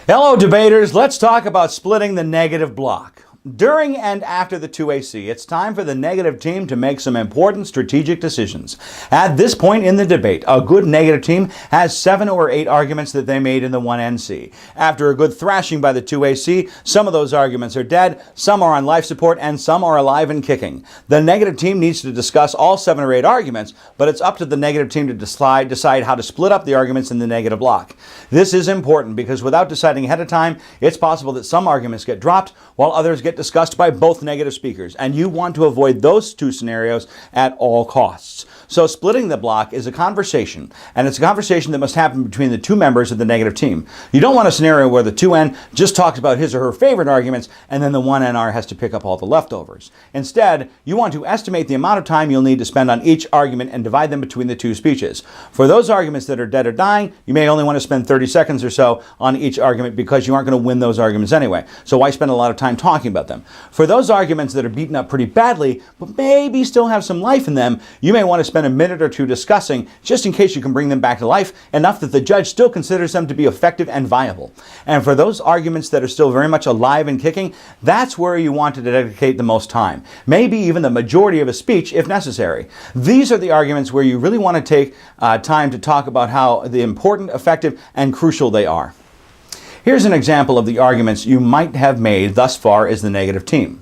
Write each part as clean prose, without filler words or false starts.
Hello, debaters. Let's talk about splitting the negative block. During and after the 2AC, it's time for the negative team to make some important strategic decisions. At this point in the debate, a good negative team has 7 or 8 arguments that they made in the 1NC. After a good thrashing by the 2AC, some of those arguments are dead, some are on life support, and some are alive and kicking. The negative team needs to discuss all 7 or 8 arguments, but it's up to the negative team to decide how to split up the arguments in the negative block. This is important because without deciding ahead of time, it's possible that some arguments get dropped while others get discussed by both negative speakers, and you want to avoid those 2 scenarios at all costs. So splitting the block is a conversation, and it's a conversation that must happen between the 2 members of the negative team. You don't want a scenario where the 2N just talks about his or her favorite arguments and then the 1NR has to pick up all the leftovers. Instead, you want to estimate the amount of time you'll need to spend on each argument and divide them between the 2 speeches. For those arguments that are dead or dying, you may only want to spend 30 seconds or so on each argument because you aren't going to win those arguments anyway. So why spend a lot of time talking about them? For those arguments that are beaten up pretty badly, but maybe still have some life in them, you may want to spend a minute or 2 discussing, just in case you can bring them back to life enough that the judge still considers them to be effective and viable. And for those arguments that are still very much alive and kicking, that's where you want to dedicate the most time. Maybe even the majority of a speech if necessary. These are the arguments where you really want to take time to talk about how important, effective, and crucial they are. Here's an example of the arguments you might have made thus far as the negative team.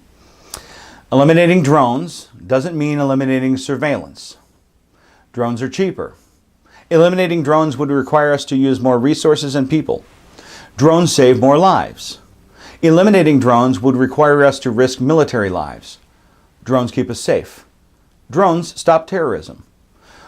Eliminating drones doesn't mean eliminating surveillance. Drones are cheaper. Eliminating drones would require us to use more resources and people. Drones save more lives. Eliminating drones would require us to risk military lives. Drones keep us safe. Drones stop terrorism.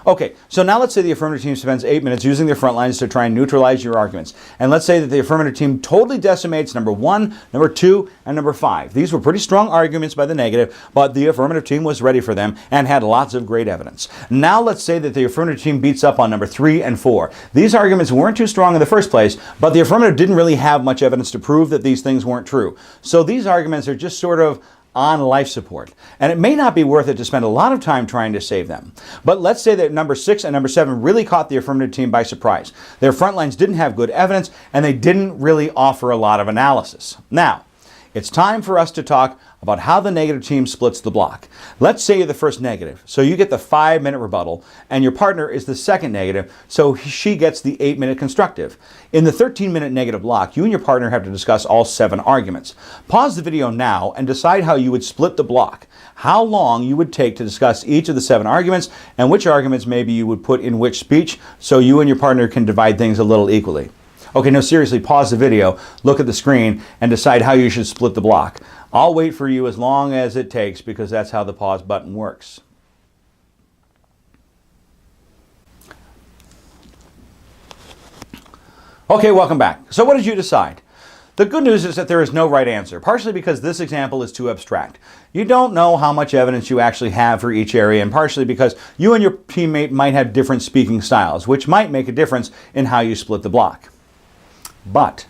Okay, so now let's say the affirmative team spends 8 minutes using their front lines to try and neutralize your arguments. And let's say that the affirmative team totally decimates number 1, number 2, and number 5. These were pretty strong arguments by the negative, but the affirmative team was ready for them and had lots of great evidence. Now let's say that the affirmative team beats up on number 3 and 4. These arguments weren't too strong in the first place, but the affirmative didn't really have much evidence to prove that these things weren't true. So these arguments are just sort of on life support. And it may not be worth it to spend a lot of time trying to save them. But let's say that number 6 and number 7 really caught the affirmative team by surprise. Their front lines didn't have good evidence, and they didn't really offer a lot of analysis. Now, it's time for us to talk about how the negative team splits the block. Let's say you're the first negative, so you get the 5-minute rebuttal, and your partner is the second negative, so she gets the 8-minute constructive. In the 13-minute negative block, you and your partner have to discuss all 7 arguments. Pause the video now and decide how you would split the block, how long you would take to discuss each of the 7 arguments, and which arguments maybe you would put in which speech, so you and your partner can divide things a little equally. Okay, no, seriously, pause the video, look at the screen, and decide how you should split the block. I'll wait for you as long as it takes because that's how the pause button works. Okay, welcome back. So what did you decide? The good news is that there is no right answer, partially because this example is too abstract. You don't know how much evidence you actually have for each area, and partially because you and your teammate might have different speaking styles, which might make a difference in how you split the block. But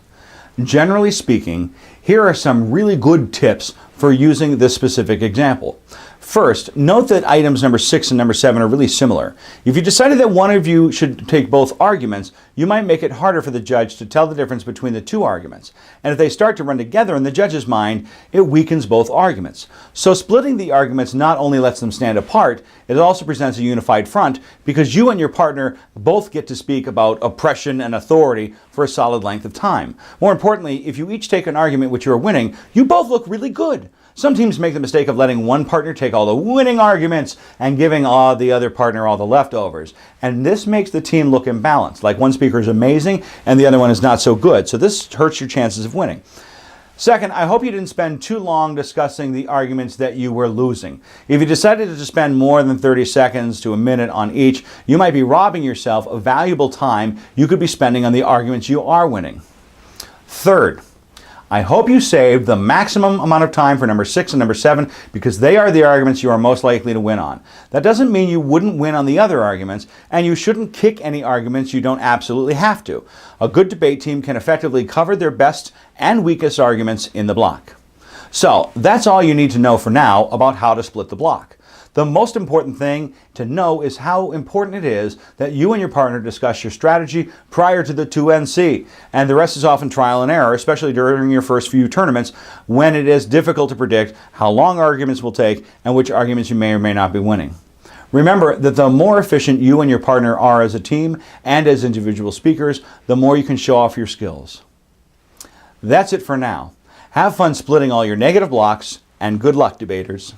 generally speaking, here are some really good tips for using this specific example. First, note that items number 6 and number 7 are really similar. If you decided that one of you should take both arguments, you might make it harder for the judge to tell the difference between the 2 arguments. And if they start to run together in the judge's mind, it weakens both arguments. So splitting the arguments not only lets them stand apart, it also presents a unified front because you and your partner both get to speak about oppression and authority for a solid length of time. More importantly, if you each take an argument which you are winning, you both look really good. Some teams make the mistake of letting one partner take all the winning arguments and giving the other partner all the leftovers. And this makes the team look imbalanced, like one speaker is amazing and the other one is not so good. So this hurts your chances of winning. Second, I hope you didn't spend too long discussing the arguments that you were losing. If you decided to spend more than 30 seconds to a minute on each, you might be robbing yourself of valuable time you could be spending on the arguments you are winning. Third, I hope you saved the maximum amount of time for number 6 and number 7 because they are the arguments you are most likely to win on. That doesn't mean you wouldn't win on the other arguments, and you shouldn't kick any arguments you don't absolutely have to. A good debate team can effectively cover their best and weakest arguments in the block. So that's all you need to know for now about how to split the block. The most important thing to know is how important it is that you and your partner discuss your strategy prior to the 2NC. And the rest is often trial and error, especially during your first few tournaments when it is difficult to predict how long arguments will take and which arguments you may or may not be winning. Remember that the more efficient you and your partner are as a team and as individual speakers, the more you can show off your skills. That's it for now. Have fun splitting all your negative blocks, and good luck, debaters.